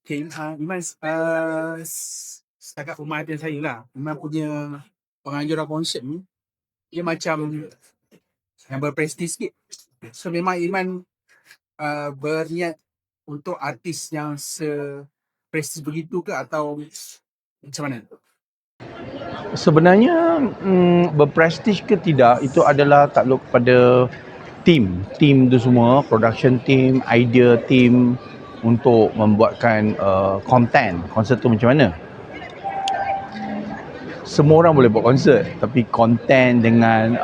Okay, Iman, setakat pemerhatian saya lah, Iman punya penganjuran konsert ni, dia macam yang berprestij sikit. So memang Iman berniat untuk artis yang seprestij begitu ke atau macam mana? Sebenarnya berprestij ke tidak itu adalah takluk pada team tu semua, production team, idea team untuk membuatkan konsert tu macam mana. Semua orang boleh buat konsert, tapi konten dengan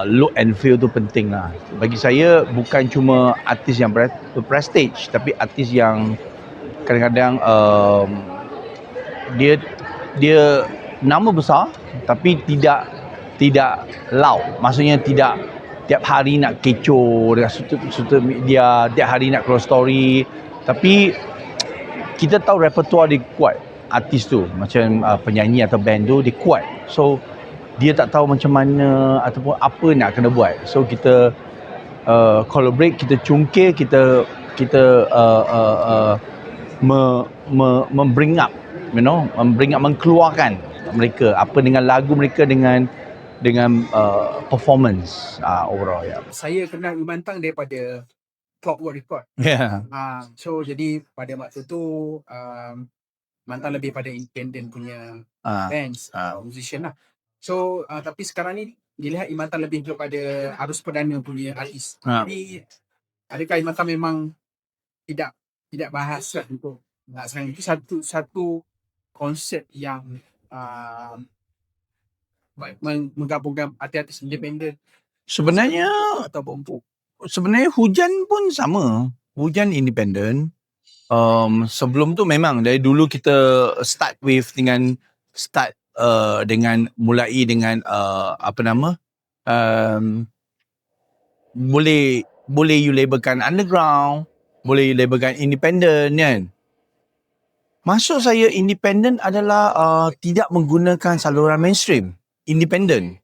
look and feel tu penting lah. Bagi saya bukan cuma artis yang berprestij, tapi artis yang kadang-kadang dia nama besar tapi tidak loud. Maksudnya tidak tiap hari nak kecoh dengan sudut media, tiap hari nak keluar story. Tapi kita tahu repertoire dia kuat. Artis tu macam penyanyi atau band tu dia kuat. So dia tak tahu macam mana ataupun apa nak kena buat. So kita collaborate, kita cungkir, kita bring up, mengeluarkan mereka apa dengan lagu mereka dengan performance overall ya. Saya kenal Iman Tang daripada Clockwork Record. Yeah. So jadi pada waktu tu Iman Tang lebih pada independent punya bands, musician lah. So tapi sekarang ni dilihat Iman Tang lebih kepada arus perdana punya artis. Jadi adakah Iman Tang memang tidak bahas lah untuk nak sekarang itu satu konsep yang menggabungkan artis-artis independent Sebenarnya atau bumbu. Sebenarnya Hujan pun sama. Hujan independent. Sebelum tu memang dari dulu kita start dengan mulai dengan boleh you labelkan underground, boleh you labelkan independent kan. Maksud saya independent adalah tidak menggunakan saluran mainstream. Independent.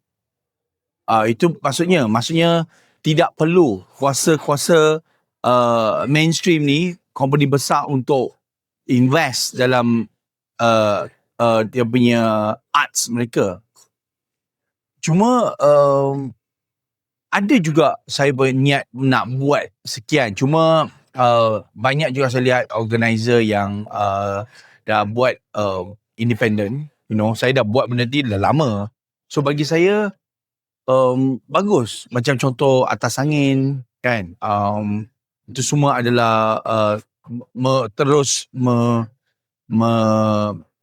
Itu maksudnya tidak perlu kuasa-kuasa mainstream ni, company besar untuk invest dalam dia punya arts mereka. Cuma ada juga saya berniat nak buat sekian. Cuma banyak juga saya lihat organizer yang dah buat independent. You know, saya dah buat benda ni dah lama. So bagi saya bagus. Macam contoh Atas Angin kan. Itu semua adalah terus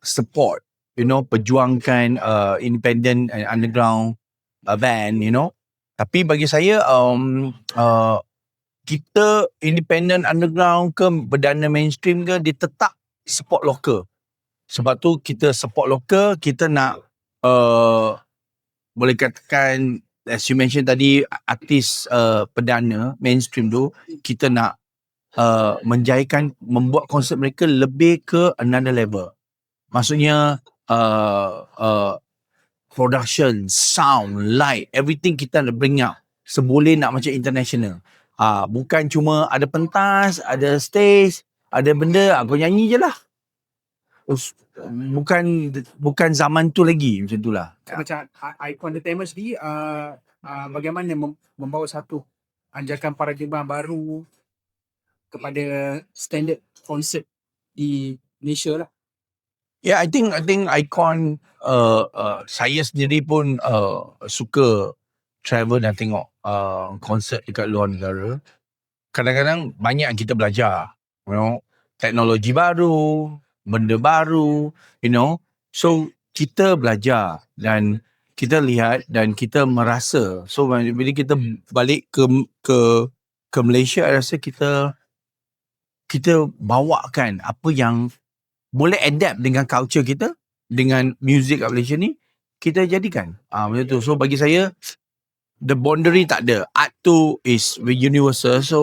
support, you know, perjuangkan independent and underground band, you know. Tapi bagi saya kita independent underground ke berdana mainstream ke, dia tetap support lokal. Sebab tu kita support lokal, kita nak boleh katakan as you mention tadi artis perdana mainstream tu, kita nak menjayakan, membuat konsep mereka lebih ke another level. Maksudnya production, sound, light, everything kita nak bring up seboleh nak macam international. Bukan cuma ada pentas, ada stage, ada benda, kau nyanyi je lah. Bukan zaman tu lagi macam tu lah. Macam Icon Entertainment sendiri bagaimana membawa satu anjakan paradigma baru kepada standard konsep di Malaysia lah. Yeah, I think Icon saya sendiri pun suka travel dan tengok konsert dekat luar negara. Kadang-kadang banyak yang kita belajar, you know, teknologi baru, benda baru, you know. So kita belajar dan kita lihat dan kita merasa. So bila kita balik ke Malaysia, I rasa kita bawakan apa yang boleh adapt dengan culture kita, dengan music kat Malaysia ni, kita jadikan. Macam tu. So bagi saya, the boundary tak ada. Art tu is universal. So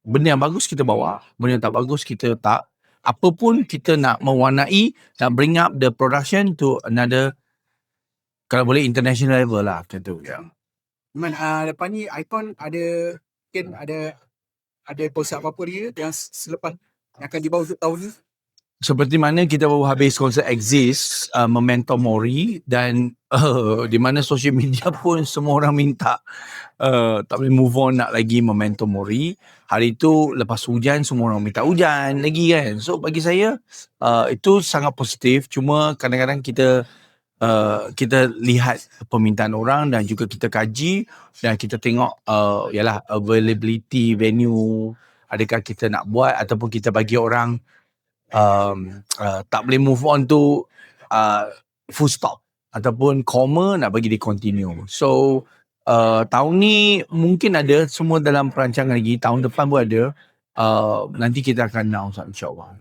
benda yang bagus kita bawa, benda yang tak bagus kita tak. Apa pun kita nak mewarnai, nak bring up the production to another, kalau boleh international level lah macam tu. Iman, lepas ni Icon ada ada konsep apa-apa dia yang selepas yang akan dibawa untuk tahun ni? Seperti mana kita baru habis konsert Exist, Memento Mori, dan di mana social media pun semua orang minta tak boleh move on nak lagi Memento Mori. Hari tu lepas hujan semua orang minta hujan lagi kan. So bagi saya itu sangat positif. Cuma kadang-kadang kita lihat permintaan orang dan juga kita kaji dan kita tengok yalah availability venue, adakah kita nak buat ataupun kita bagi orang tak boleh move on tu full stop ataupun comma nak bagi dia continue. So tahun ni mungkin ada, semua dalam perancangan lagi, tahun depan pun ada. Nanti kita akan announce insyaAllah.